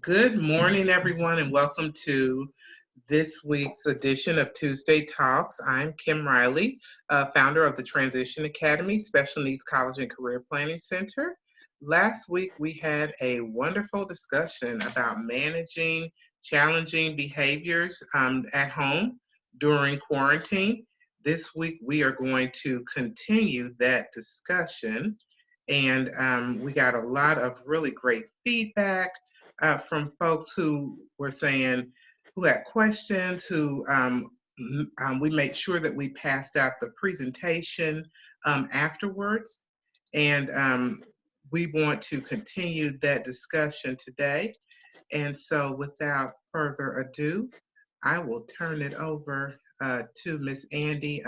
Good morning, everyone, and welcome to this week's edition of Tuesday Talks. I'm Kim Riley, founder of the Transition Academy, Special Needs College and Career Planning Center. Last week, we had a wonderful discussion about managing challenging behaviors at home during quarantine. This week, we are going to continue that discussion, and we got a lot of really great feedback from folks who were saying, who had questions, we made sure that we passed out the presentation afterwards. And we want to continue that discussion today. And so without further ado, I will turn it over to Miss Andi.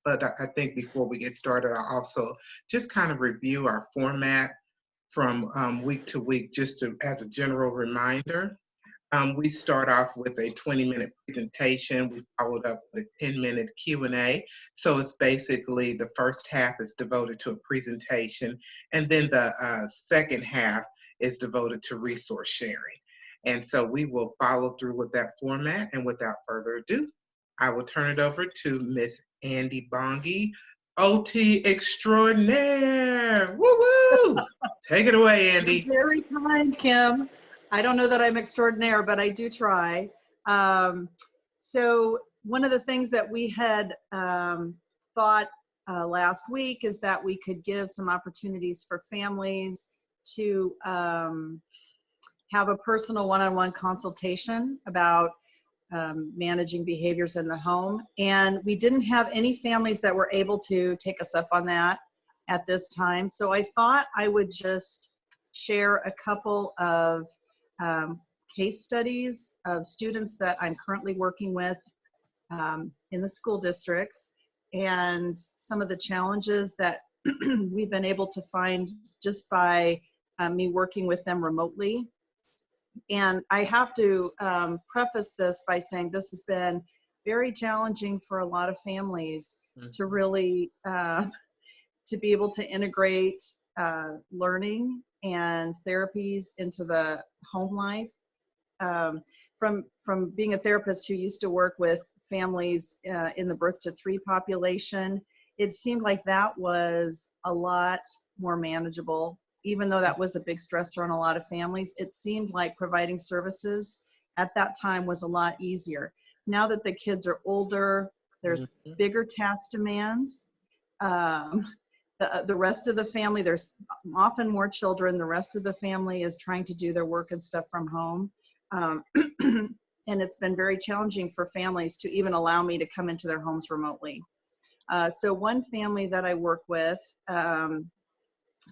But I think before we get started, I'll also just kind of review our format from week to week, just as a general reminder. We start off with a 20-minute presentation. We followed up with a 10-minute Q&A. So it's basically the first half is devoted to a presentation, and then the second half is devoted to resource sharing. And so we will follow through with that format. And without further ado, I will turn it over to Miss Andi Bonge, OT extraordinaire. Woo woo! Take it away, Andi. You're very kind, Kim. I don't know that I'm extraordinaire, but I do try. So one of the things that we had thought last week is that we could give some opportunities for families to have a personal one-on-one consultation about managing behaviors in the home. And we didn't have any families that were able to take us up on that at this time. So I thought I would just share a couple of case studies of students that I'm currently working with in the school districts, and some of the challenges that we've been able to find just by me working with them remotely. And I have to preface this by saying this has been very challenging for a lot of families to really to be able to integrate learning and therapies into the home life. From being a therapist who used to work with families in the birth to 3 population, it seemed like that was a lot more manageable. Even though that was a big stressor on a lot of families, it seemed like providing services at that time was a lot easier. Now that the kids are older, there's bigger task demands. The rest of the family, there's often more children. The rest of the family is trying to do their work and stuff from home. And it's been very challenging for families to even allow me to come into their homes remotely. So one family that I work with,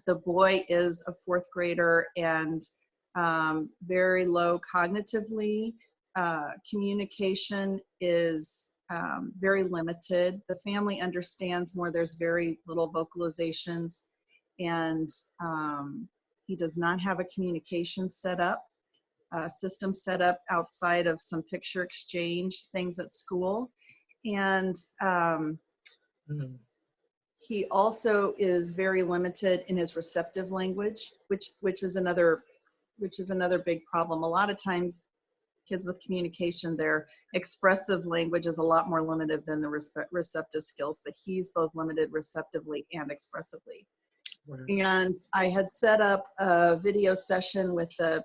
the boy is a 4th grader and very low cognitively. Communication is very limited. The family understands more. There's very little vocalizations, and he does not have a communication system set up outside of some picture exchange things at school. And he also is very limited in his receptive language, which is another big problem. A lot of times kids with communication, their expressive language is a lot more limited than the receptive skills, but he's both limited receptively and expressively. Right. And I had set up a video session with the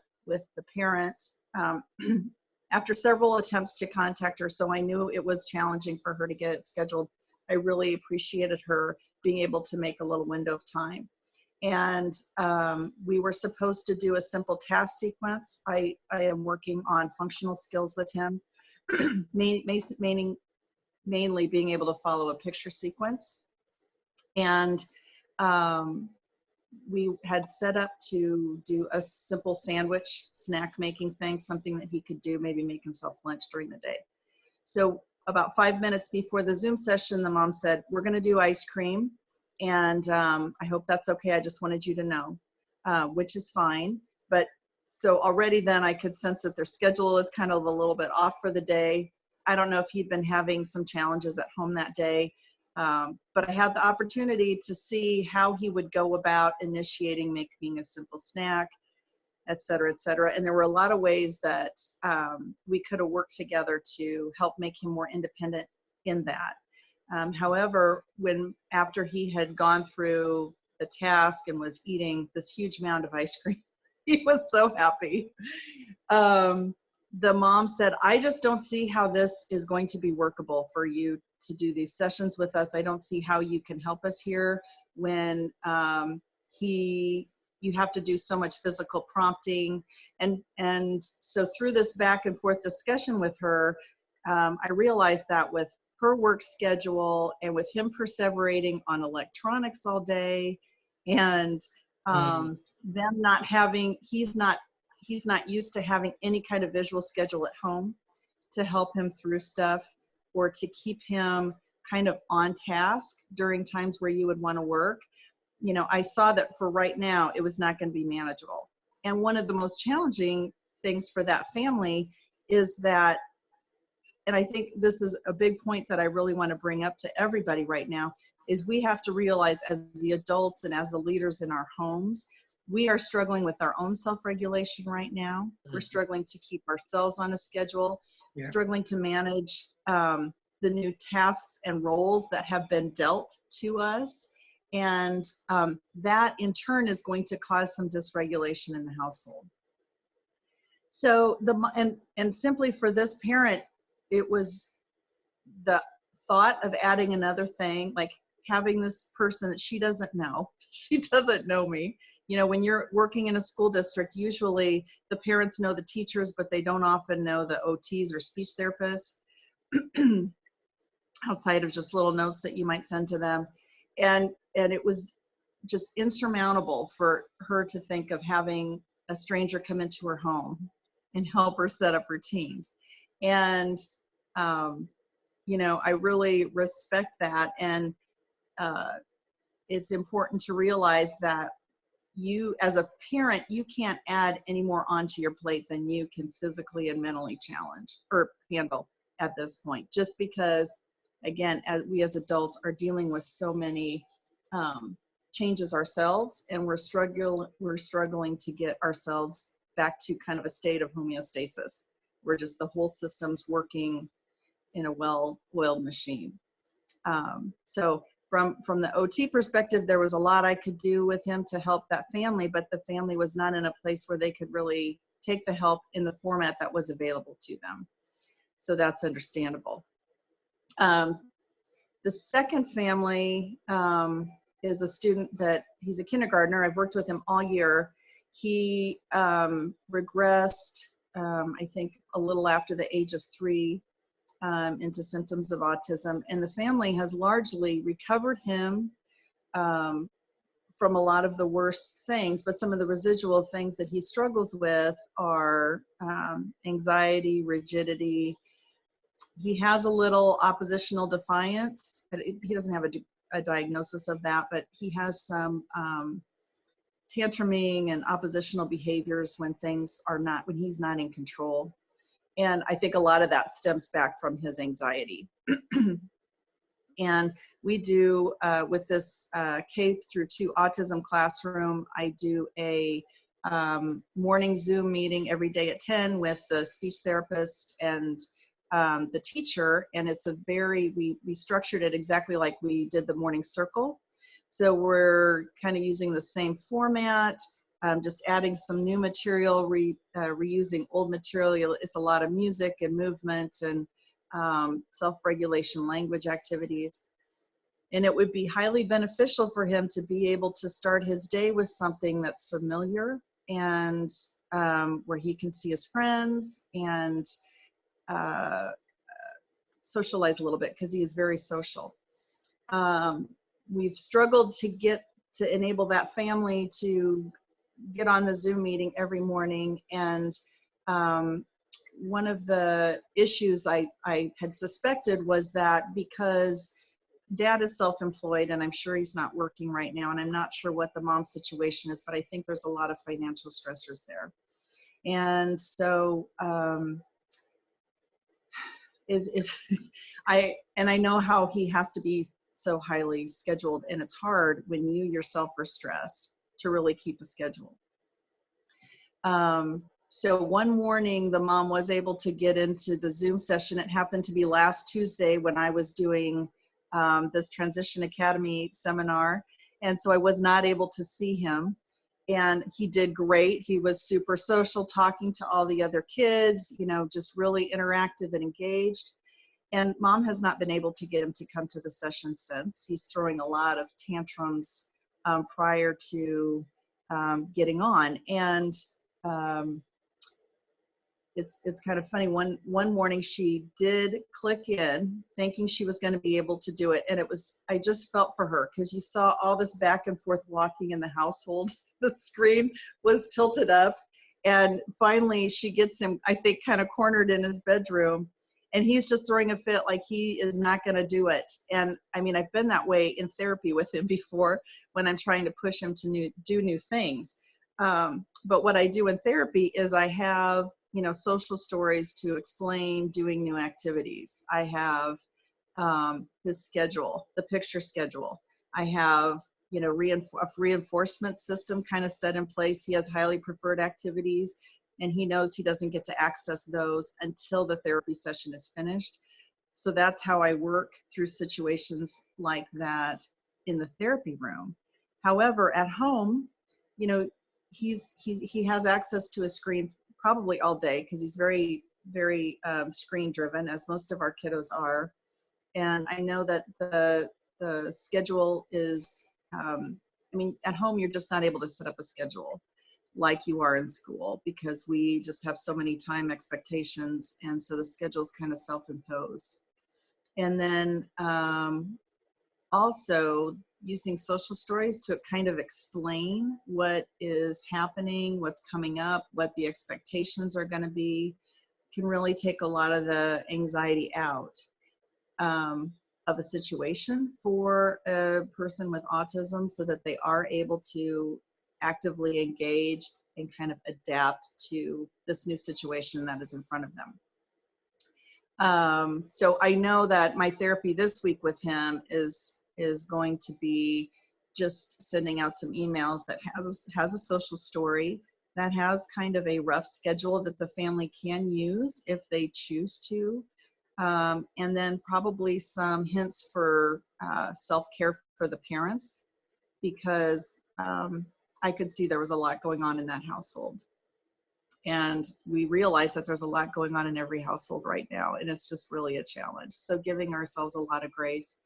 parent after several attempts to contact her, so I knew it was challenging for her to get it scheduled. I really appreciated her being able to make a little window of time. And we were supposed to do a simple task sequence. I am working on functional skills with him, mainly being able to follow a picture sequence. And we had set up to do a simple sandwich snack making thing, something that he could do, maybe make himself lunch during the day. So about 5 minutes before the Zoom session, the mom said, "We're going to do ice cream. And I hope that's okay. I just wanted you to know," which is fine. But so already then I could sense that their schedule is kind of a little bit off for the day. I don't know if he'd been having some challenges at home that day. But I had the opportunity to see how he would go about initiating making a simple snack. et cetera, et cetera. And there were a lot of ways that we could have worked together to help make him more independent in that. However, after he had gone through the task and was eating this huge amount of ice cream, he was so happy. The mom said, I just don't see how this is going to be workable for you to do these sessions with us. I don't see how you can help us here when you have to do so much physical prompting. And so through this back and forth discussion with her, I realized that with her work schedule and with him perseverating on electronics all day, and them not having, he's not used to having any kind of visual schedule at home to help him through stuff or to keep him kind of on task during times where you would want to work. You know, I saw that for right now, it was not going to be manageable. And one of the most challenging things for that family is that, and I think this is a big point that I really want to bring up to everybody right now, is we have to realize as the adults and as the leaders in our homes, we are struggling with our own self-regulation right now. We're struggling to keep ourselves on a schedule, struggling to manage the new tasks and roles that have been dealt to us. And that in turn is going to cause some dysregulation in the household. So and simply for this parent, it was the thought of adding another thing, like having this person that she doesn't know. She doesn't know me. You know, when you're working in a school district, usually the parents know the teachers, but they don't often know the OTs or speech therapists outside of just little notes that you might send to them. And it was just insurmountable for her to think of having a stranger come into her home and help her set up routines. And, you know, I really respect that. And it's important to realize that you, as a parent, you can't add any more onto your plate than you can physically and mentally challenge or handle at this point, just because, again, we as adults are dealing with so many changes ourselves, and we're struggling to get ourselves back to kind of a state of homeostasis, where just the whole system's working in a well-oiled machine. So from the OT perspective, there was a lot I could do with him to help that family, but the family was not in a place where they could really take the help in the format that was available to them. So that's understandable. The second family is a student that he's a kindergartner. I've worked with him all year. He regressed, I think, a little after the age of 3 into symptoms of autism. And the family has largely recovered him from a lot of the worst things, but some of the residual things that he struggles with are anxiety, rigidity. He has a little oppositional defiance. He doesn't have a diagnosis of that, but he has some tantruming and oppositional behaviors when he's not in control. And I think a lot of that stems back from his anxiety. And we do, with this K through 2 autism classroom, I do a morning Zoom meeting every day at 10 with the speech therapist and the teacher. And it's we structured it exactly like we did the morning circle. So we're kind of using the same format, just adding some new material, reusing old material. It's a lot of music and movement and self-regulation language activities. And it would be highly beneficial for him to be able to start his day with something that's familiar and where he can see his friends and socialize a little bit, because he is very social. We've struggled to enable that family to get on the Zoom meeting every morning. And one of the issues I had suspected was that because Dad is self-employed, and I'm sure he's not working right now, and I'm not sure what the mom's situation is, but I think there's a lot of financial stressors there. And so I know how he has to be so highly scheduled, and it's hard when you yourself are stressed to really keep a schedule. So one morning, the mom was able to get into the Zoom session. It happened to be last Tuesday when I was doing this Transition Academy seminar. And so I was not able to see him. And he did great. He was super social, talking to all the other kids, you know, just really interactive and engaged. And mom has not been able to get him to come to the session since. He's throwing a lot of tantrums prior to getting on. And it's kind of funny. One morning she did click in thinking she was going to be able to do it. And I just felt for her, because you saw all this back and forth walking in the household. The screen was tilted up. And finally she gets him, I think, kind of cornered in his bedroom. And he's just throwing a fit like he is not going to do it. And I mean, I've been that way in therapy with him before when I'm trying to push him to do new things. But what I do in therapy is I have, you know, social stories to explain doing new activities. I have his schedule, the picture schedule. I have, you know, a reinforcement system kind of set in place. He has highly preferred activities, and he knows he doesn't get to access those until the therapy session is finished. So that's how I work through situations like that in the therapy room. However, at home, you know, he has access to a screen probably all day, because he's very, very screen driven, as most of our kiddos are. And I know that the schedule is, I mean, at home, you're just not able to set up a schedule like you are in school, because we just have so many time expectations. And so the schedule is kind of self-imposed. And then also using social stories to kind of explain what is happening, what's coming up, what the expectations are going to be, can really take a lot of the anxiety out of a situation for a person with autism, so that they are able to actively engage and kind of adapt to this new situation that is in front of them. So I know that my therapy this week with him is going to be just sending out some emails that has a social story, that has kind of a rough schedule that the family can use if they choose to. And then probably some hints for self-care for the parents, because I could see there was a lot going on in that household. And we realize that there's a lot going on in every household right now, and it's just really a challenge. So giving ourselves a lot of grace,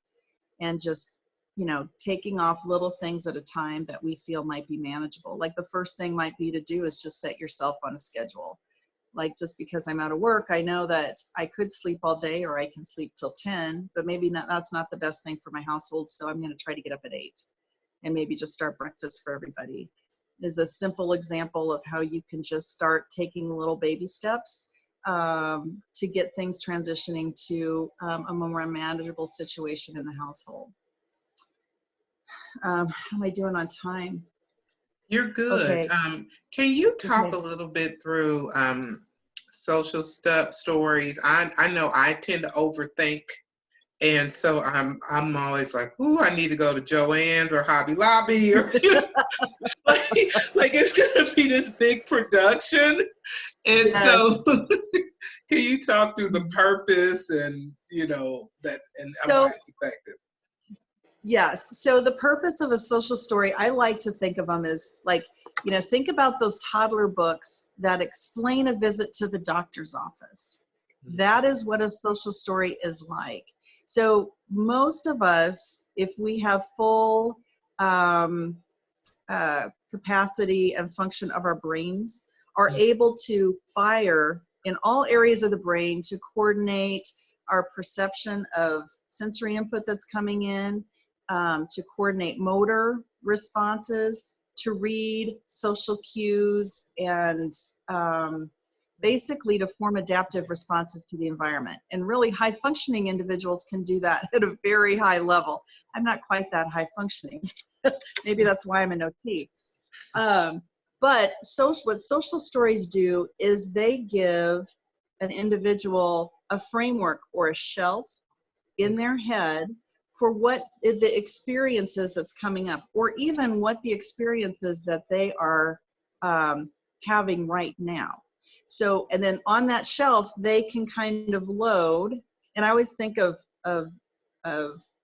and just, you know, taking off little things at a time that we feel might be manageable. Like the first thing might be to do is just set yourself on a schedule. Like, just because I'm out of work, I know that I could sleep all day, or I can sleep till 10, but maybe that's not the best thing for my household. So I'm going to try to get up at 8 and maybe just start breakfast for everybody. Is a simple example of how you can just start taking little baby steps to get things transitioning to a more manageable situation in the household. How am I doing on time? You're good. Okay. Can you talk Okay. a little bit through social stories? I know I tend to overthink. And so I'm always like, ooh, I need to go to Joann's or Hobby Lobby, or you know, like it's gonna be this big production. And Yes. so can you talk through the purpose and, you know, that, and So, why it's effective? yes. So the purpose of a social story, I like to think of them as like, you know, think about those toddler books that explain a visit to the doctor's office. That is what a social story is like. So most of us, if we have full capacity and function of our brains, are able to fire in all areas of the brain to coordinate our perception of sensory input that's coming in, to coordinate motor responses, to read social cues, and basically to form adaptive responses to the environment. And really high functioning individuals can do that at a very high level. I'm not quite that high functioning. Maybe that's why I'm an OT. But what social stories do is they give an individual a framework or a shelf in their head for what the experiences that's coming up, or even what the experiences that they are having right now. So, and then on that shelf, they can kind of load. And I always think of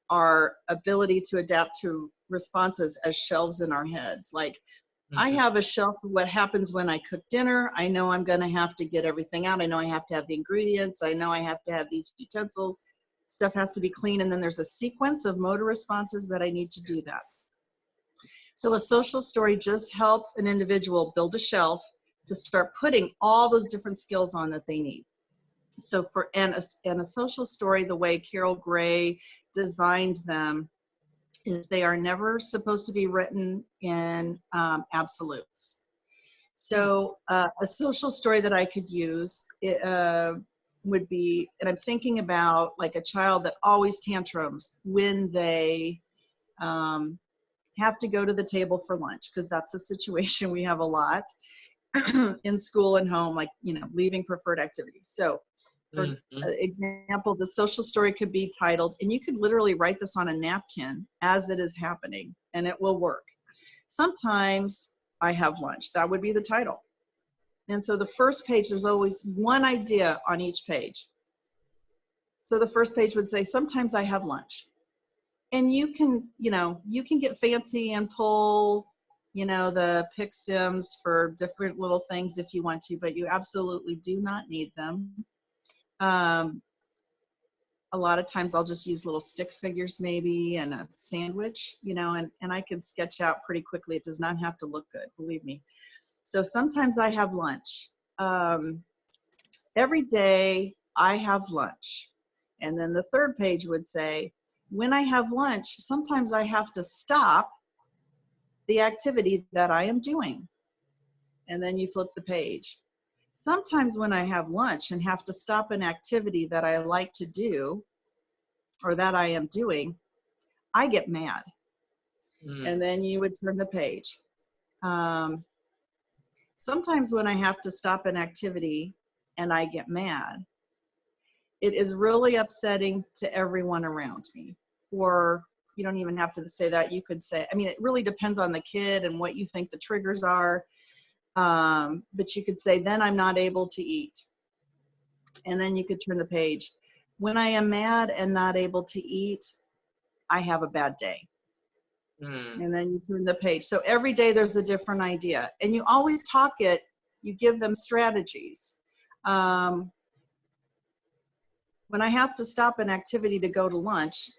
our ability to adapt to responses as shelves in our heads. Like, I have a shelf for what happens when I cook dinner. I know I'm going to have to get everything out. I know I have to have the ingredients. I know I have to have these utensils. Stuff has to be clean. And then there's a sequence of motor responses that I need to do that. So a social story just helps an individual build a shelf to start putting all those different skills on that they need. So and a social story, the way Carol Gray designed them, is they are never supposed to be written in absolutes. So a social story that I could use would be, and I'm thinking about like a child that always tantrums when they have to go to the table for lunch, because that's a situation we have a lot in school and home, like, leaving preferred activities. So for example, the social story could be titled, and you could literally write this on a napkin as it is happening, and it will work. Sometimes I have lunch. That would be the title. And so the first page, there's always one idea on each page. So the first page would say, sometimes I have lunch. And you can get fancy and pull, the pick sims for different little things if you want to, but you absolutely do not need them. A lot of times I'll just use little stick figures maybe and a sandwich, and I can sketch out pretty quickly. It does not have to look good, believe me. So sometimes I have lunch. Every day I have lunch. And then the third page would say, when I have lunch, sometimes I have to stop the activity that I am doing. And then you flip the page. Sometimes when I have lunch and have to stop an activity that I like to do or that I am doing, I get mad. And then you would turn the page. Sometimes when I have to stop an activity and I get mad, it is really upsetting to everyone around me. Or you don't even have to say that. You could say, it really depends on the kid and what you think the triggers are. But you could say, then I'm not able to eat. And then you could turn the page. When I am mad and not able to eat, I have a bad day. And then you turn the page. So every day there's a different idea. And you always you give them strategies. When I have to stop an activity to go to lunch,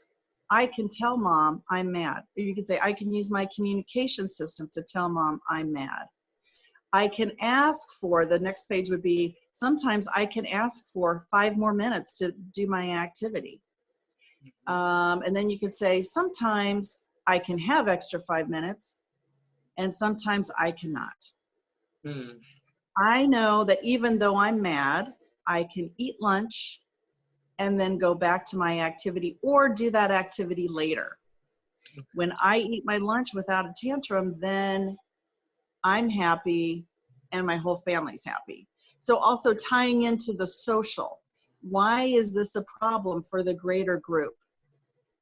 I can tell mom I'm mad. Or you could say, I can use my communication system to tell mom I'm mad. I can ask for, the next page would be, sometimes I can ask for 5 more minutes to do my activity. And then you could say, sometimes I can have extra 5 minutes, and sometimes I cannot. I know that even though I'm mad, I can eat lunch and then go back to my activity or do that activity later. When I eat my lunch without a tantrum, then I'm happy and my whole family's happy. So also tying into the social. Why is this a problem for the greater group?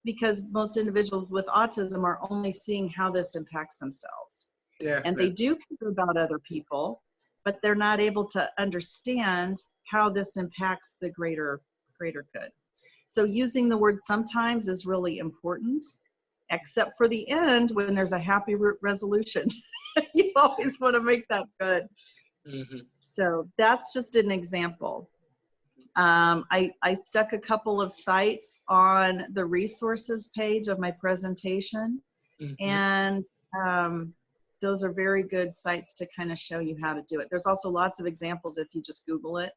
Because most individuals with autism are only seeing how this impacts themselves. And they do care about other people, but they're not able to understand how this impacts the greater good. So using the word sometimes is really important, except for the end when there's a happy resolution. You always want to make that good. So that's just an example. I stuck a couple of sites on the resources page of my presentation, and those are very good sites to kind of show you how to do it. There's also lots of examples if you just Google it.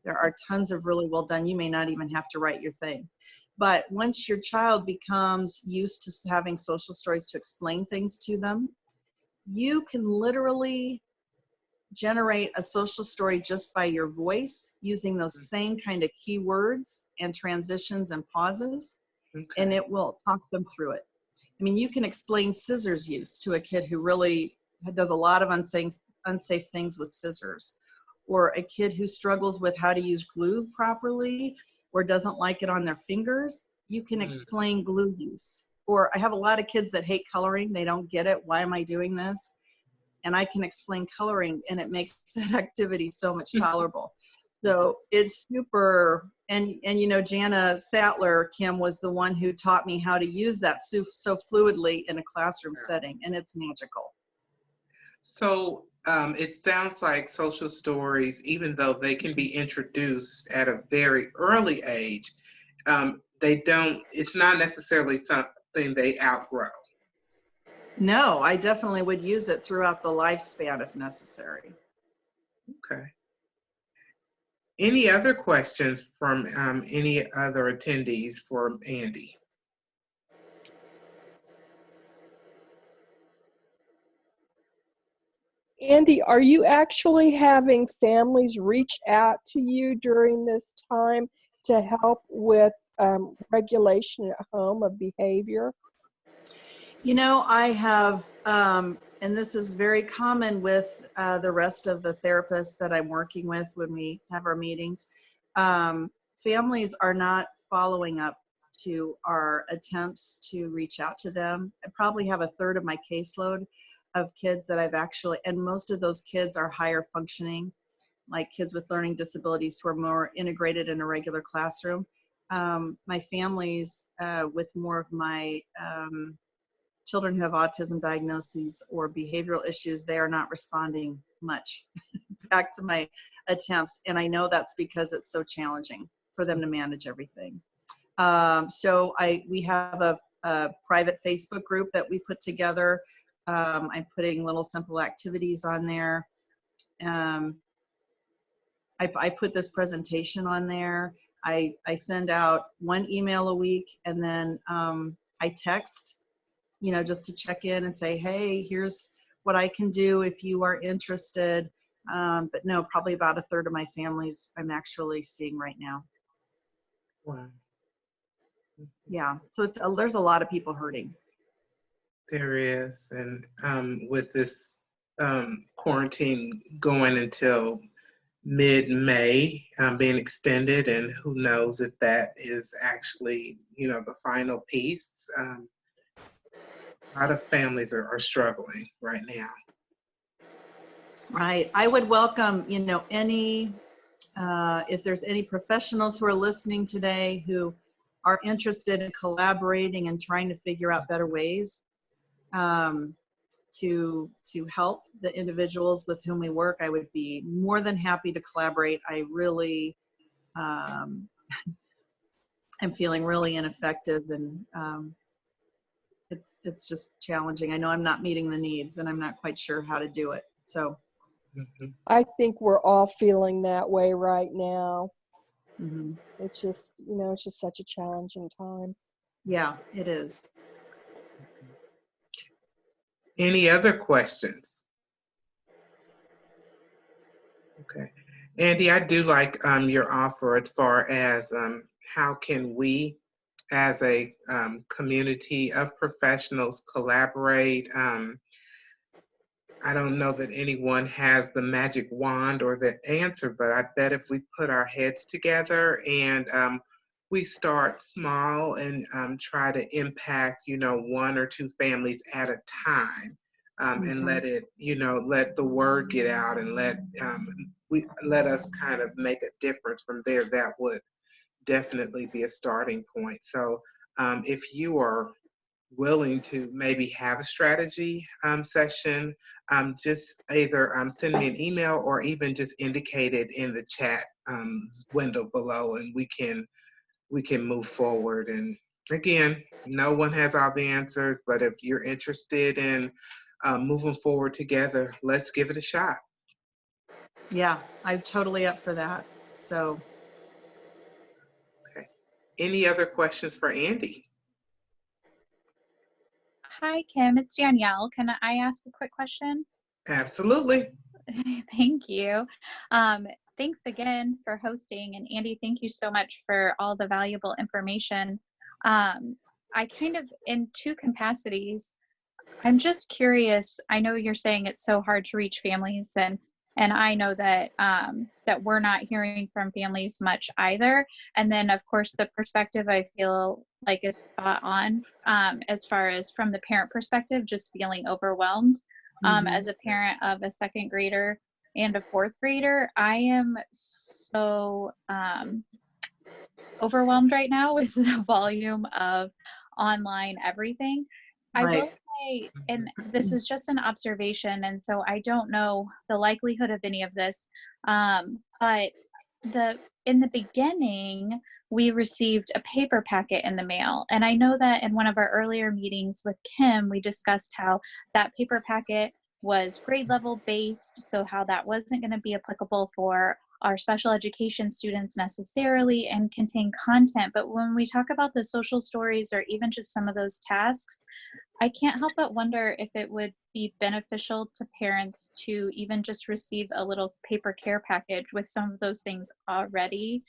There are tons of really well done. You may not even have to write your thing. But once your child becomes used to having social stories to explain things to them, you can literally generate a social story just by your voice using those same kind of keywords and transitions and pauses, and it will talk them through it. You can explain scissors use to a kid who really does a lot of unsafe things with scissors, or a kid who struggles with how to use glue properly or doesn't like it on their fingers. You can explain glue use. Or I have a lot of kids that hate coloring. They don't get it. Why am I doing this? and I can explain coloring, and it makes that activity so much tolerable. So it's super, and you know, Jana Sattler, Kim, was the one who taught me how to use that so fluidly in a classroom setting, and it's magical. So it sounds like social stories, even though they can be introduced at a very early age, it's not necessarily something they outgrow. No, I definitely would use it throughout the lifespan if necessary. Okay. Any other questions from any other attendees for Andi? Andi, are you actually having families reach out to you during this time to help with regulation at home of behavior? You know, I have, and this is very common with the rest of the therapists that I'm working with when we have our meetings. Families are not following up to our attempts to reach out to them. I probably have a third of my caseload of kids that I've actually, and most of those kids are higher functioning, like kids with learning disabilities who are more integrated in a regular classroom. My families with more of my children who have autism diagnoses or behavioral issues, they are not responding much back to my attempts. And I know that's because it's so challenging for them to manage everything. So we have a private Facebook group that we put together. I'm putting little simple activities on there. I put this presentation on there. I send out one email a week, and then I text, you know, just to check in and say, hey, here's what I can do if you are interested. But no, probably about a third of my families I'm actually seeing right now. Wow. Yeah, so there's a lot of people hurting. There is, and with this quarantine going until mid-May, being extended, and who knows if that is actually, you know, the final piece. A lot of families are struggling right now. Right. I would welcome, you know, if there's any professionals who are listening today who are interested in collaborating and trying to figure out better ways to help the individuals with whom we work, I would be more than happy to collaborate. I really am feeling really ineffective, and it's just challenging. I know I'm not meeting the needs, and I'm not quite sure how to do it. So I think we're all feeling that way right now. It's just, you know, it's just such a challenging time. Yeah, it is. Any other questions? Okay. Andi, I do like your offer as far as how can we as a community of professionals collaborate. I don't know that anyone has the magic wand or the answer, but I bet if we put our heads together and we start small and try to impact, you know, one or two families at a time, and let it, you know, let the word get out, and let us kind of make a difference from there. That would definitely be a starting point. So if you are willing to maybe have a strategy session, just either send me an email or even just indicate it in the chat window below, and we can move forward. And again, no one has all the answers, but if you're interested in moving forward together, let's give it a shot. Yeah, I'm totally up for that. So. Okay. Any other questions for Andi? Hi, Kim. It's Danielle. Can I ask a quick question? Absolutely. Thank you. Thanks again for hosting. And Andi, thank you so much for all the valuable information. I kind of, in two capacities, I'm just curious. I know you're saying it's so hard to reach families, and I know that that we're not hearing from families much either. And then, of course, the perspective I feel like is spot on as far as from the parent perspective, just feeling overwhelmed. Mhm. As a parent of a second grader and a fourth grader, I am so overwhelmed right now with the volume of online everything. I Right. will say, and this is just an observation, and so I don't know the likelihood of any of this, but in the beginning, we received a paper packet in the mail. And I know that in one of our earlier meetings with Kim, we discussed how that paper packet was grade level based, so how that wasn't going to be applicable for our special education students necessarily and contain content. But when we talk about the social stories or even just some of those tasks, I can't help but wonder if it would be beneficial to parents to even just receive a little paper care package with some of those things already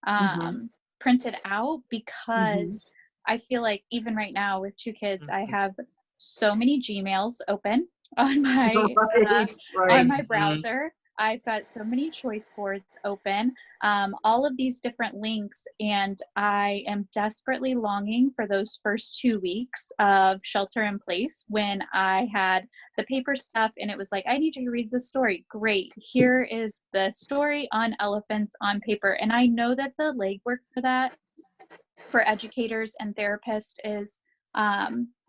Mhm. printed out, Mhm. because I feel like even right now with two kids, I Mhm. have so many Gmails open on my uh, Right. on Right. my Mhm. browser. I've got so many choice boards open, all of these different links, and I am desperately longing for those first 2 weeks of shelter in place when I had the paper stuff and it was like, I need you to read the story. Great. Here is the story on elephants on paper. And I know that the legwork for that for educators and therapists is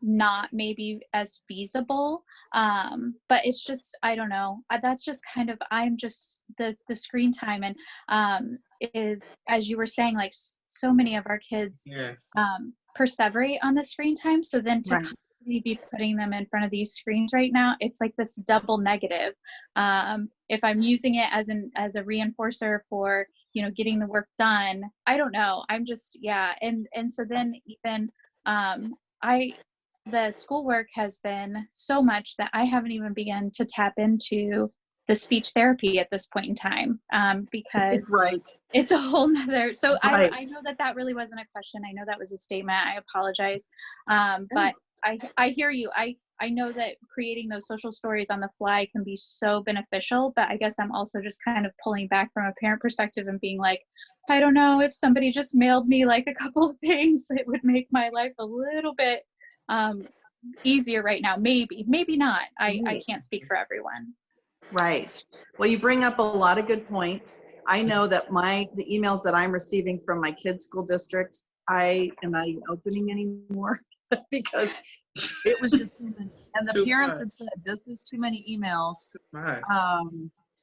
not maybe as feasible, but it's just, I don't know, that's just kind of, I'm just the screen time and is, as you were saying, like so many of our kids Yes. perseverate on the screen time, so then to Right. constantly be putting them in front of these screens right now, it's like this double negative. If I'm using it as a reinforcer for getting the work done, I don't know, I'm just, yeah. And so then even I the schoolwork has been so much that I haven't even begun to tap into the speech therapy at this point in time, because Right. it's a whole nother, so Right. I know that that really wasn't a question, I know that was a statement, I apologize. But I hear you. I know that creating those social stories on the fly can be so beneficial, but I guess I'm also just kind of pulling back from a parent perspective and being like, I don't know, if somebody just mailed me like a couple of things, it would make my life a little bit um, easier right now. Maybe not. I Right. can't speak for everyone. Right. Well, you bring up a lot of good points. I know that the emails that I'm receiving from my kids' school district, I am not even opening anymore because it was just too many. And the Too parents much. had said, this is too many emails. Too much.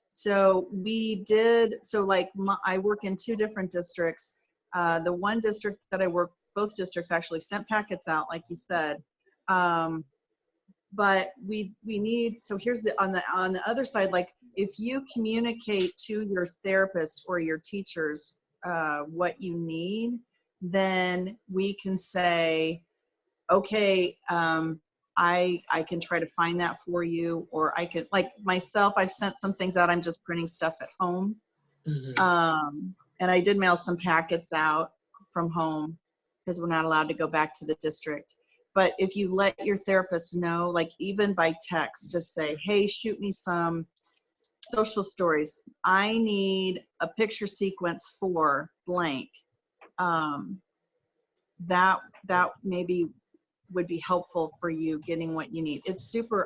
So we did, so like I work in 2 different districts. The one district that I work, both districts actually sent packets out, like you said. But we need, so here's on the other side, like if you communicate to your therapist or your teachers what you need, then we can say, okay, I can try to find that for you, or I could, like myself, I've sent some things out. I'm just printing stuff at home. Mhm. And I did mail some packets out from home because we're not allowed to go back to the district. But if you let your therapist know, like even by text, just say, hey, shoot me some social stories. I need a picture sequence for blank. Um, that maybe would be helpful for you getting what you need.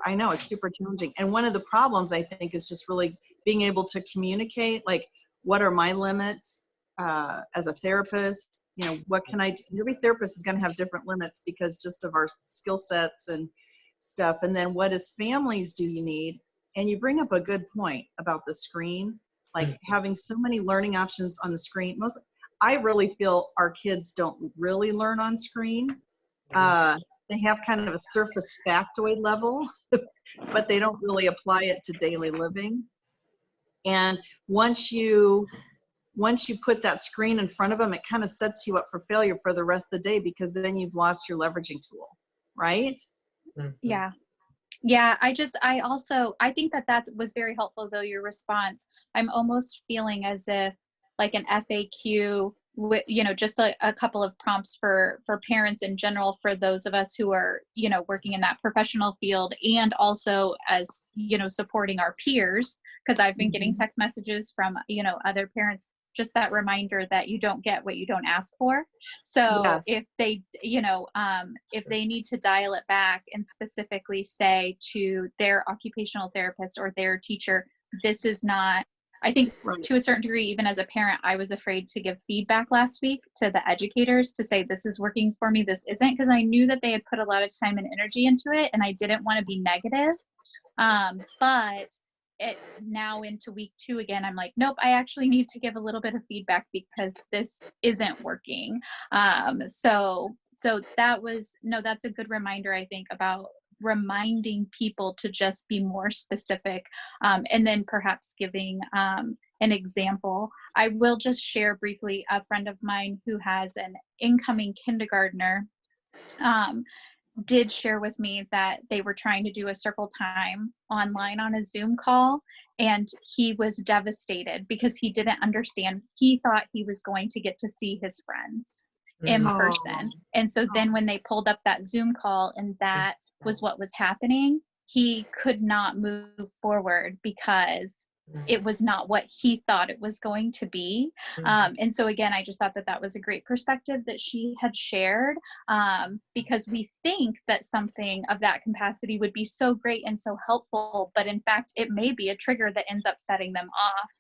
I know it's super challenging. And one of the problems I think is just really being able to communicate, like, what are my limits as a therapist? What can I do? Every therapist is going to have different limits because just of our skill sets and stuff. And then what as families do you need? And you bring up a good point about the screen, like Mhm. having so many learning options on the screen. I really feel our kids don't really learn on screen. Uh, they have kind of a surface factoid level, but they don't really apply it to daily living. And once you put that screen in front of them, it kind of sets you up for failure for the rest of the day, because then you've lost your leveraging tool, right? Mhm. Yeah. Yeah, I think that that was very helpful, though, your response. I'm almost feeling as if like an FAQ, just a couple of prompts for parents in general, for those of us who are, working in that professional field, and also as, supporting our peers, because I've been getting Mhm. text messages from, other parents just that reminder that you don't get what you don't ask for. So Yes. if they, if they need to dial it back and specifically say to their occupational therapist or their teacher, this is not, I think Right. to a certain degree, even as a parent, I was afraid to give feedback last week to the educators to say, this is working for me, this isn't, because I knew that they had put a lot of time and energy into it, and I didn't want to be negative. But it now into week 2 again, I'm like, nope, I actually need to give a little bit of feedback because this isn't working. So that was, no, that's a good reminder, I think, about reminding people to just be more specific, and then perhaps giving an example. I will just share briefly, a friend of mine who has an incoming kindergartner did share with me that they were trying to do a circle time online on a Zoom call, and he was devastated because he didn't understand. He thought he was going to get to see his friends in Mhm. person. And so then when they pulled up that Zoom call and that was what was happening, he could not move forward because it was not what he thought it was going to be. And so again, I just thought that that was a great perspective that she had shared, because we think that something of that capacity would be so great and so helpful, but in fact, it may be a trigger that ends up setting them off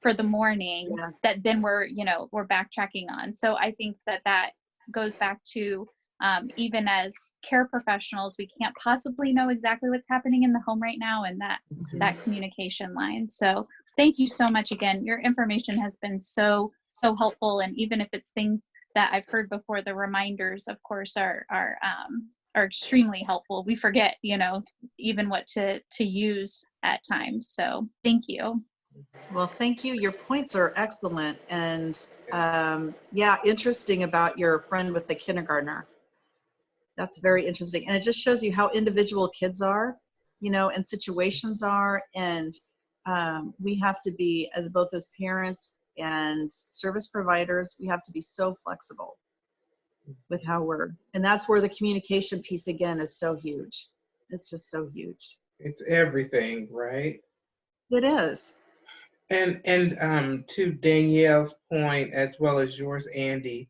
for the morning, Yes. that then we're backtracking on. So I think that that goes back to, even as care professionals, we can't possibly know exactly what's happening in the home right now, and that communication line. So thank you so much again. Your information has been so helpful, and even if it's things that I've heard before, the reminders, of course, are extremely helpful. We forget, even what to use at times. So thank you. Well, thank you. Your points are excellent. And yeah, interesting about your friend with the kindergartner. That's very interesting. And it just shows you how individual kids are, and situations are. And we have to be, as both as parents and service providers, we have to be so flexible with how and that's where the communication piece again is so huge. It's just so huge. It's everything, right? It is. And to Danielle's point, as well as yours, Andy,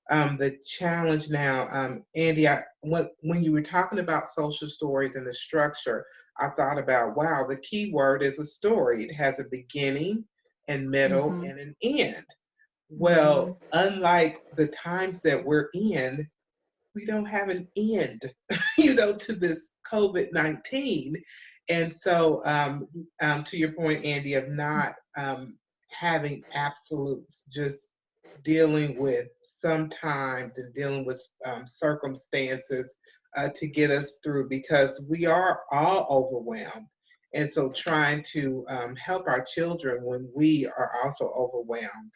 the challenge now, Andy, when you were talking about social stories and the structure, I thought about, wow, the key word is a story. It has a beginning and middle and an end. Well, unlike the times that we're in, we don't have an end, to this COVID-19. And so, to your point, Andy, of not having absolutes, just dealing with sometimes and dealing with circumstances to get us through, because we are all overwhelmed. And so trying to help our children when we are also overwhelmed,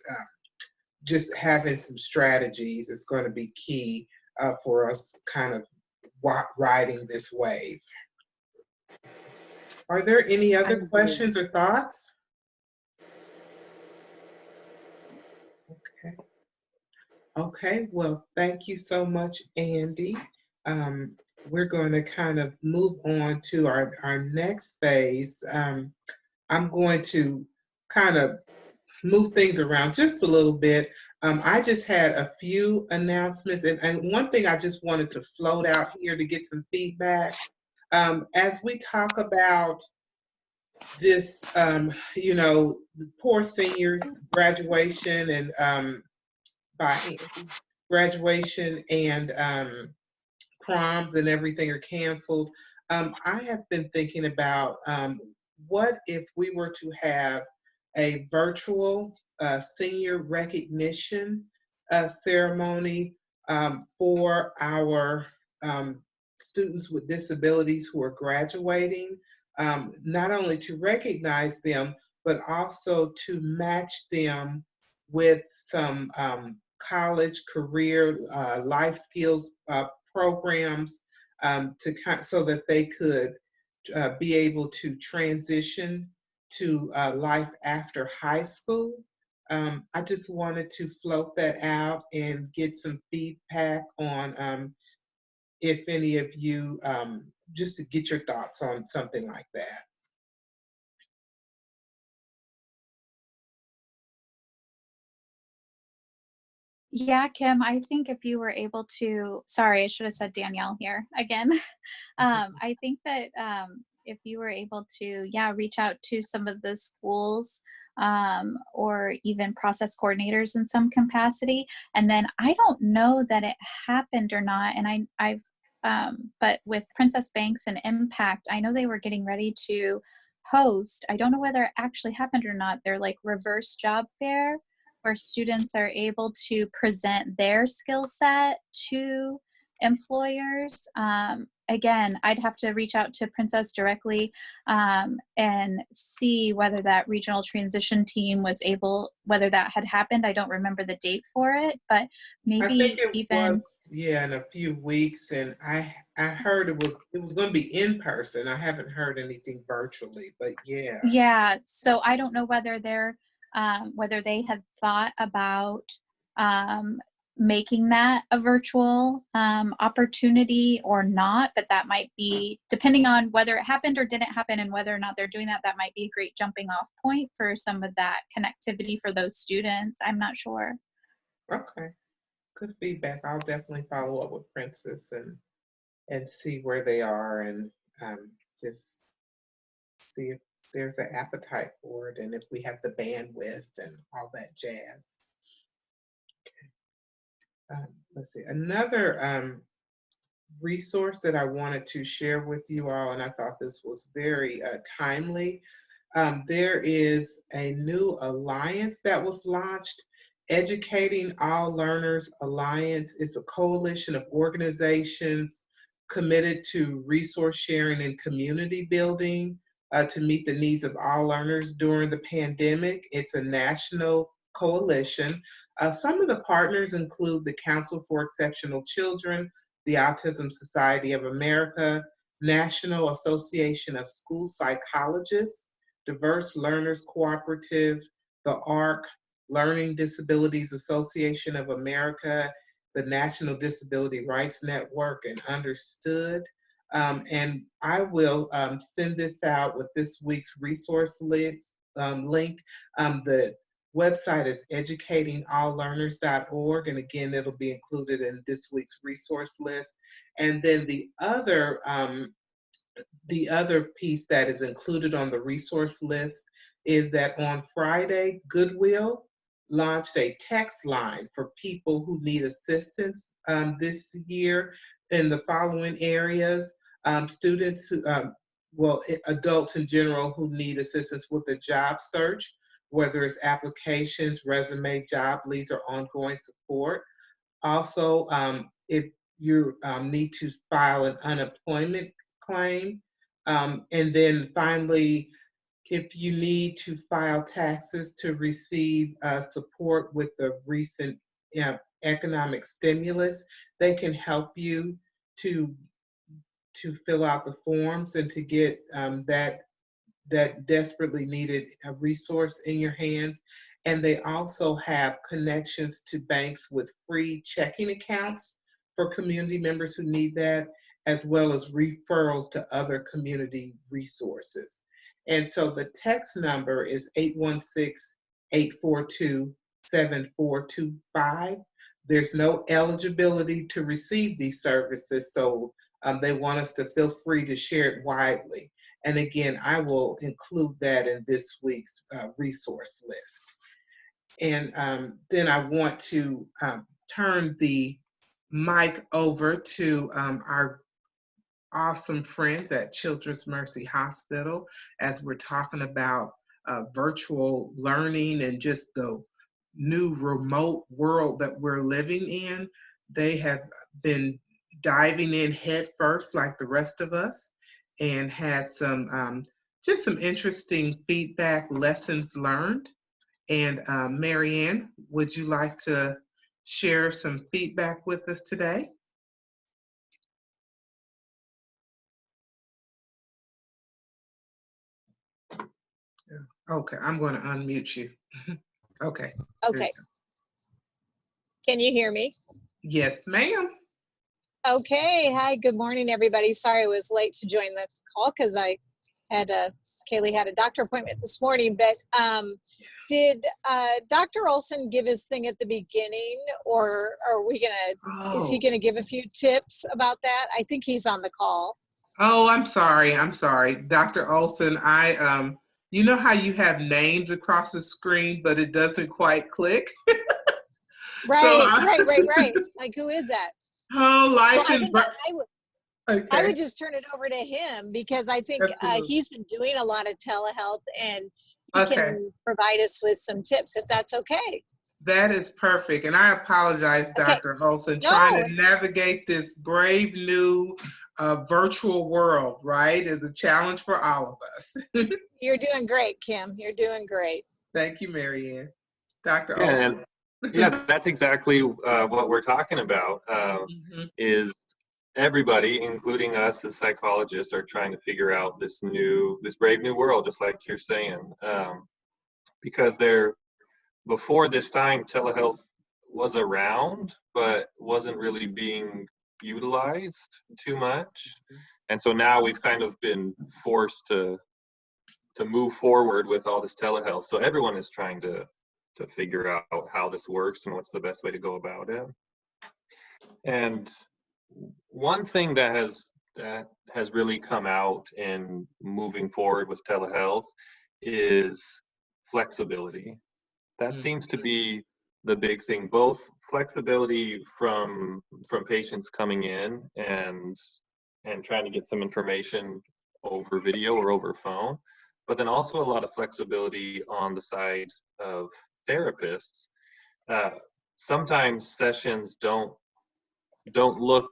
just having some strategies is going to be key for us kind of riding this wave. Are there any other questions or thoughts? Okay. Okay, well, thank you so much, Andy. We're going to kind of move on to our next phase. I'm going to kind of move things around just a little bit. I just had a few announcements, and one thing I just wanted to float out here to get some feedback. As we talk about this, the poor seniors graduation and graduation and proms and everything are canceled. I have been thinking about what if we were to have a virtual senior recognition ceremony for our students with disabilities who are graduating, not only to recognize them, but also to match them with some college, career, life skills programs so that they could be able to transition to life after high school. I just wanted to float that out and get some feedback on if any of you, just to get your thoughts on something like that. Yeah, Kim, I think if you were able to, sorry, I should have said Danielle here again. I think that if you were able to, yeah, reach out to some of the schools or even process coordinators in some capacity. And then I don't know that it happened or not. And but with Princess Banks and Impact, I know they were getting ready to host. I don't know whether it actually happened or not. They're like reverse job fair where students are able to present their skill set to employers. Again, I'd have to reach out to Princess directly and see whether that regional transition team was able, whether that had happened. I don't remember the date for it, but I think maybe it was, even, yeah, in a few weeks, and I heard it was going to be in person. I haven't heard anything virtually, but yeah. yeah. So I don't know whether whether they had thought about um, making that a virtual opportunity or not, but that might be, depending on whether it happened or didn't happen and whether or not they're doing that, that might be a great jumping off point for some of that connectivity for those students. I'm not sure. Okay, good feedback. I'll definitely follow up with Princess and see where they are, and just see if there's an appetite for it and if we have the bandwidth and all that jazz. Let's see, another resource that I wanted to share with you all, and I thought this was very timely. There is a new alliance that was launched, Educating All Learners Alliance. It's a coalition of organizations committed to resource sharing and community building to meet the needs of all learners during the pandemic. It's a national coalition. Some of the partners include the Council for Exceptional Children, the Autism Society of America, National Association of School Psychologists, Diverse Learners Cooperative, the ARC, Learning Disabilities Association of America, the National Disability Rights Network, and Understood. And I will send this out with this week's resource link. The website is educatingalllearners.org, and again, it'll be included in this week's resource list. And then the other piece that is included on the resource list is that on Friday, Goodwill launched a text line for people who need assistance this year in the following areas. Students who, adults in general who need assistance with the job search, whether it's applications, resume, job leads, or ongoing support. Also, if you need to file an unemployment claim. And then finally, if you need to file taxes to receive support with the recent economic stimulus, they can help you to fill out the forms and to get that desperately needed a resource in your hands. And they also have connections to banks with free checking accounts for community members who need that, as well as referrals to other community resources. And so the text number is 816-842-7425. There's no eligibility to receive these services, so they want us to feel free to share it widely. And again, I will include that in this week's resource list. And then I want to turn the mic over to our awesome friends at Children's Mercy Hospital as we're talking about virtual learning and just the new remote world that we're living in. They have been diving in head first like the rest of us and had just some interesting feedback, lessons learned. And Marianne, would you like to share some feedback with us today? Okay, I'm going to unmute you. Okay. Okay. Can you hear me? Yes, ma'am. Okay. Hi, good morning, everybody. Sorry I was late to join the call because I Kaylee had a doctor appointment this morning, but did Dr. Olson give his thing at the beginning, or is he Oh. gonna give a few tips about that? I think he's on the call. Oh, I'm sorry. I'm sorry. Dr. Olson, you know how you have names across the screen, but it doesn't quite click? Right. Like, who is that? Oh, So life I and think I okay. would just turn it over to him, because I think Absolutely. he's been doing a lot of telehealth, and he Okay. can provide us with some tips, if that's okay. That is perfect. And I apologize, Okay. Dr. Olson, No, trying to navigate this brave new virtual world, right, is a challenge for all of us. you're doing great, Kim. You're doing great. Thank you, Marianne. Dr. Yeah, Olson? yeah, that's exactly what we're talking about. Is everybody, including us as psychologists, are trying to figure out this brave new world, just like you're saying, because before this time, telehealth was around, but wasn't really being utilized too much, and so now we've kind of been forced to move forward with all this telehealth. So everyone is trying to figure out how this works and what's the best way to go about it. And one thing that has really come out in moving forward with telehealth is flexibility. That seems to be the big thing, both flexibility from patients coming in and trying to get some information over video or over phone, but then also a lot of flexibility on the side of therapists. Sometimes sessions don't look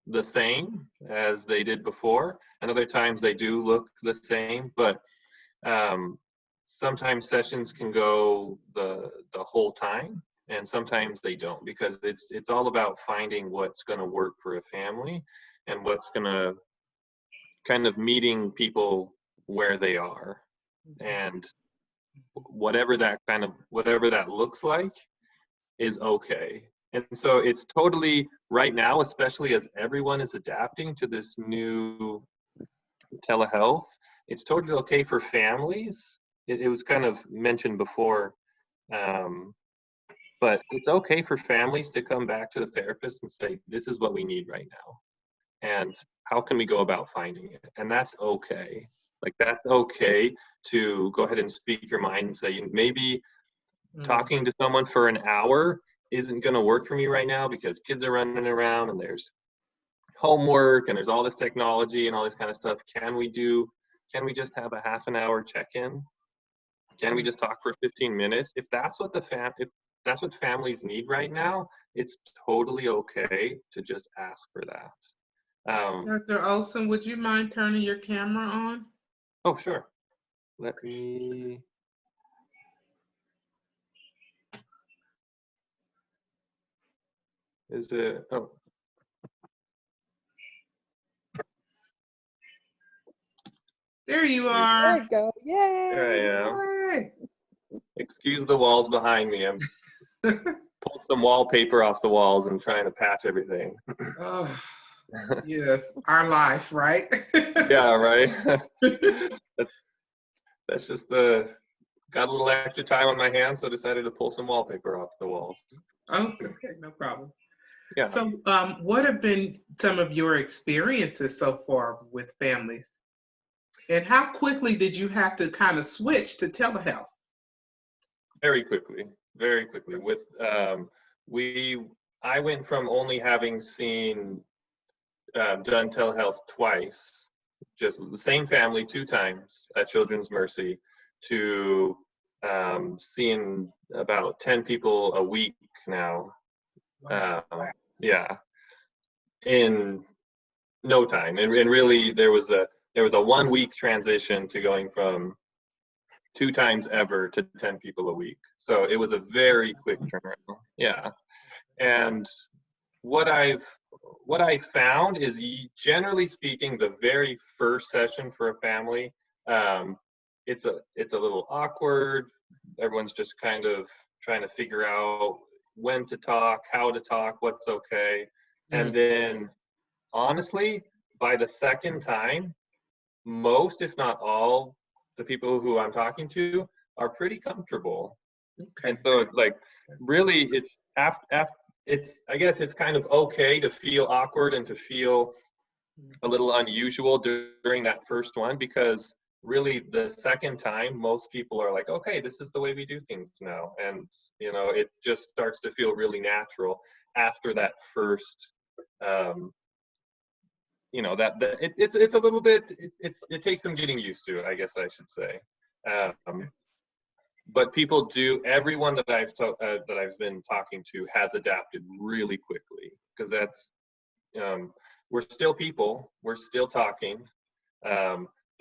the same as they did before, and other times they do look the same, but sometimes sessions can go the whole time, and sometimes they don't, because it's all about finding what's going to work for a family and what's going to kind of meeting people where they are, and whatever that looks like is okay. And so it's totally, right now, especially as everyone is adapting to this new telehealth, it's totally okay for families. It was kind of mentioned before, but it's okay for families to come back to the therapist and say, this is what we need right now, and how can we go about finding it? And that's okay. Like, that's okay to go ahead and speak your mind and say, maybe talking to someone for an hour isn't going to work for me right now because kids are running around and there's homework and there's all this technology and all this kind of stuff. Can we just have a half an hour check-in? Can we just talk for 15 minutes? If that's what that's what families need right now, it's totally okay to just ask for that. Dr. Olson, would you mind turning your camera on? Oh, sure. Let me. Is it? Oh. There you There are. you go. Yay! There I am. Yay. Excuse the walls behind me. I'm pulled some wallpaper off the walls and trying to patch everything. Oh, yes, our life, right? Yeah, right. That's just got a little extra time on my hands, so I decided to pull some wallpaper off the walls. Oh, okay, no problem. Yeah. So, what have been some of your experiences so far with families? And how quickly did you have to kind of switch to telehealth? Very quickly. With I went from only having done telehealth twice, just the same family 2 times at Children's Mercy, to seeing about 10 people a week now. Wow. Yeah, in no time, and really there was a 1 week transition to going from 2 times ever to 10 people a week. So it was a very quick turnaround. Yeah, and what I found is, generally speaking, the very first session for a family, it's a little awkward. Everyone's just kind of trying to figure out when to talk, how to talk, what's okay. And then, honestly, by the second time, most, if not all, the people who I'm talking to are pretty comfortable. Okay. And so it's like, really, it's I guess it's kind of okay to feel awkward and to feel a little unusual during that first one, because really the second time most people are like, okay, this is the way we do things now. And, you know, it just starts to feel really natural after that first, you know, it's a little bit, it takes some getting used to, I guess I should say. But people do, everyone that I've been talking to has adapted really quickly, because that's, we're still people, we're still talking.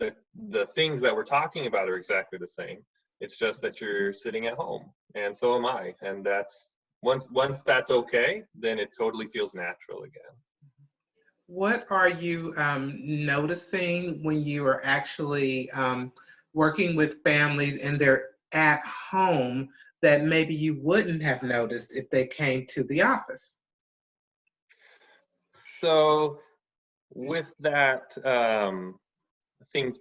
The things that we're talking about are exactly the same. It's just that you're sitting at home, and so am I. And that's, once that's okay, then it totally feels natural again. What are you noticing when you are actually working with families and they're at home that maybe you wouldn't have noticed if they came to the office? So with that, I think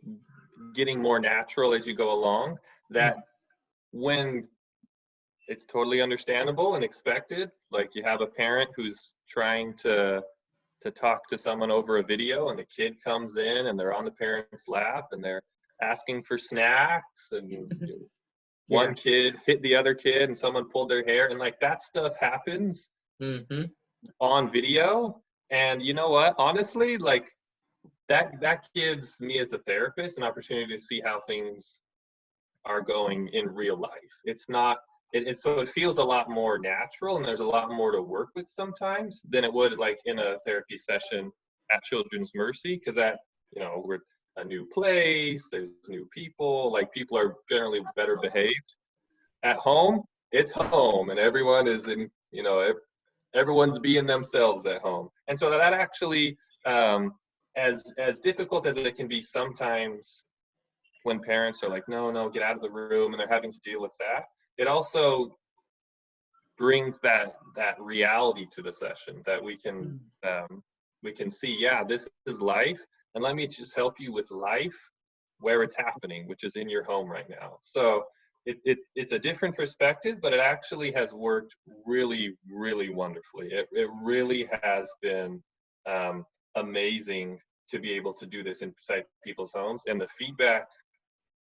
getting more natural as you go along, that when it's totally understandable and expected, like you have a parent who's trying to talk to someone over a video, and the kid comes in and they're on the parent's lap and they're asking for snacks, and one kid hit the other kid and someone pulled their hair, and like that stuff happens on video. And you know what, honestly, like that gives me as the therapist an opportunity to see how things are going in real life. It's not, so it feels a lot more natural, and there's a lot more to work with sometimes than it would like in a therapy session at Children's Mercy, because that, you know, we're a new place, there's new people, like people are generally better behaved. At home, it's home, and everyone is in, you know, everyone's being themselves at home. And so that actually, as difficult as it can be sometimes when parents are like, no, get out of the room, and they're having to deal with that, it also brings that reality to the session, that we can see, yeah, this is life, and let me just help you with life where it's happening, which is in your home right now. So it's a different perspective, but it actually has worked really, really wonderfully. It really has been amazing to be able to do this inside people's homes, and the feedback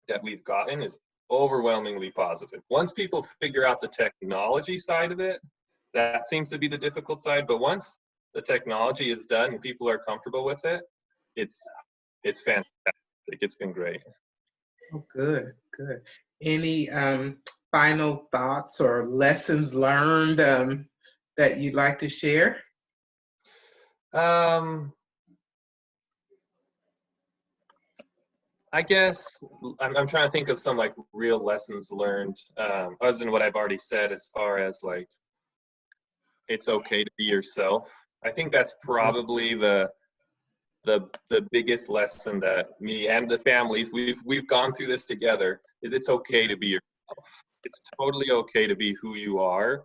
that we've gotten is overwhelmingly positive. Once people figure out the technology side of it, that seems to be the difficult side. But once the technology is done and people are comfortable with it, it's fantastic. It's been great. Oh, good. Any final thoughts or lessons learned that you'd like to share? I guess I'm trying to think of some like real lessons learned, other than what I've already said, as far as like, it's okay to be yourself. I think that's probably the biggest lesson that me and the families, we've gone through this together, is it's okay to be yourself. It's totally okay to be who you are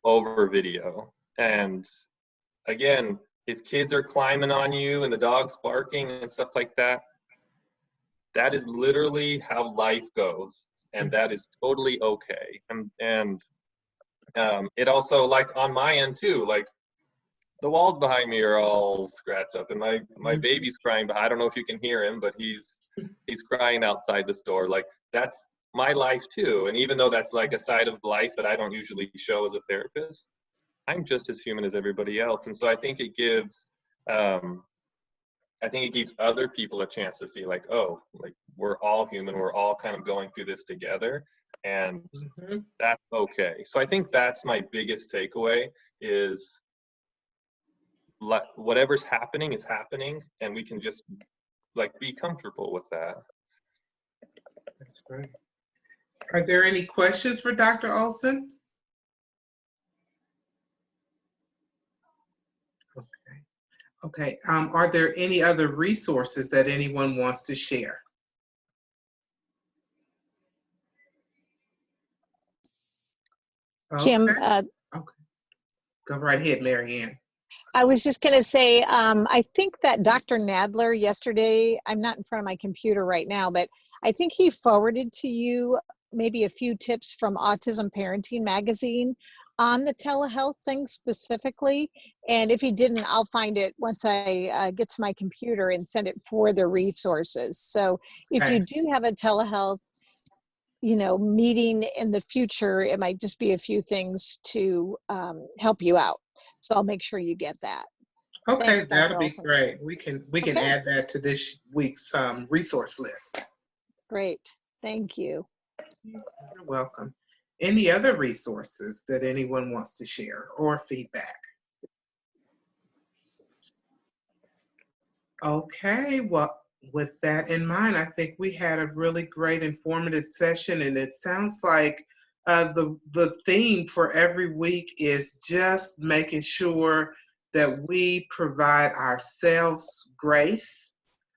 over video. And again, if kids are climbing on you and the dog's barking and stuff like that, that is literally how life goes, and that is totally okay. And it also, like on my end too, like the walls behind me are all scratched up, and my baby's crying, but I don't know if you can hear him, but he's crying outside this door. Like that's my life too. And even though that's like a side of life that I don't usually show as a therapist, I'm just as human as everybody else. And so I think it gives other people a chance to see like, oh, like we're all human, we're all kind of going through this together, and that's okay. So I think that's my biggest takeaway, is whatever's happening is happening, and we can just like be comfortable with that. That's great. Are there any questions for Dr. Olson? Okay. Are there any other resources that anyone wants to share? Kim, Okay. Go right ahead, Mary Ann. I was just going to say, I think that Dr. Nadler yesterday, I'm not in front of my computer right now, but I think he forwarded to you maybe a few tips from Autism Parenting Magazine on the telehealth thing specifically. And if he didn't, I'll find it once I get to my computer and send it for the resources. So if Okay. you do have a telehealth, meeting in the future, it might just be a few things to help you out. So I'll make sure you get that. Okay, Thanks, that'll Dr. be Olson. great. We can Okay. add that to this week's resource list. Great. Thank you. You're welcome. Any other resources that anyone wants to share or feedback? Okay, well, with that in mind, I think we had a really great informative session, and it sounds like the theme for every week is just making sure that we provide ourselves grace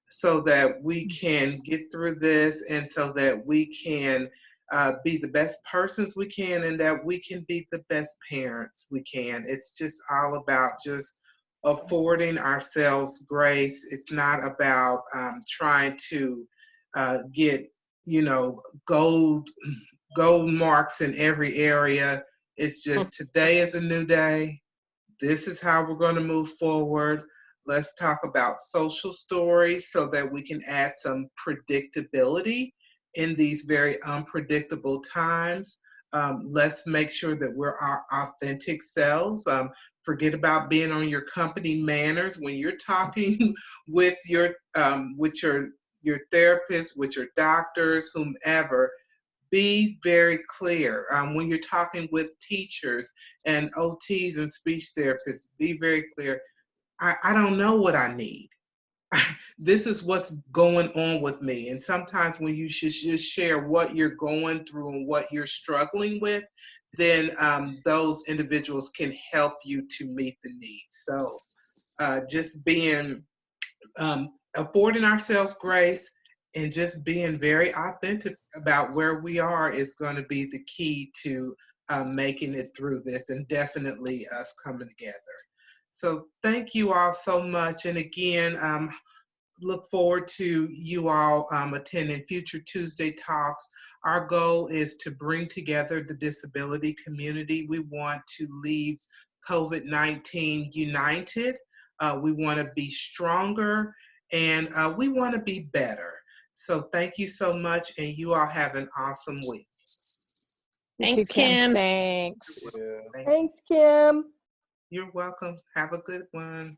so that we can get through this, and so that we can be the best persons we can, and that we can be the best parents we can. It's just all about just affording ourselves grace. It's not about trying to get, gold marks in every area. It's just today is a new day. This is how we're going to move forward. Let's talk about social stories so that we can add some predictability in these very unpredictable times. Let's make sure that we're our authentic selves. Forget about being on your company manners when you're talking with your therapist, with your doctors, whomever. Be very clear. When you're talking with teachers and OTs and speech therapists, be very clear. I don't know what I need. This is what's going on with me. And sometimes when you should just share what you're going through and what you're struggling with, then those individuals can help you to meet the needs. So just being, affording ourselves grace and just being very authentic about where we are is going to be the key to making it through this, and definitely us coming together. So thank you all so much. And again, look forward to you all attending future Tuesday talks. Our goal is to bring together the disability community. We want to leave COVID-19 united. We want to be stronger, and we want to be better. So thank you so much, and you all have an awesome week. Thanks, Kim. Thanks. Thanks, Kim. You're welcome. Have a good one.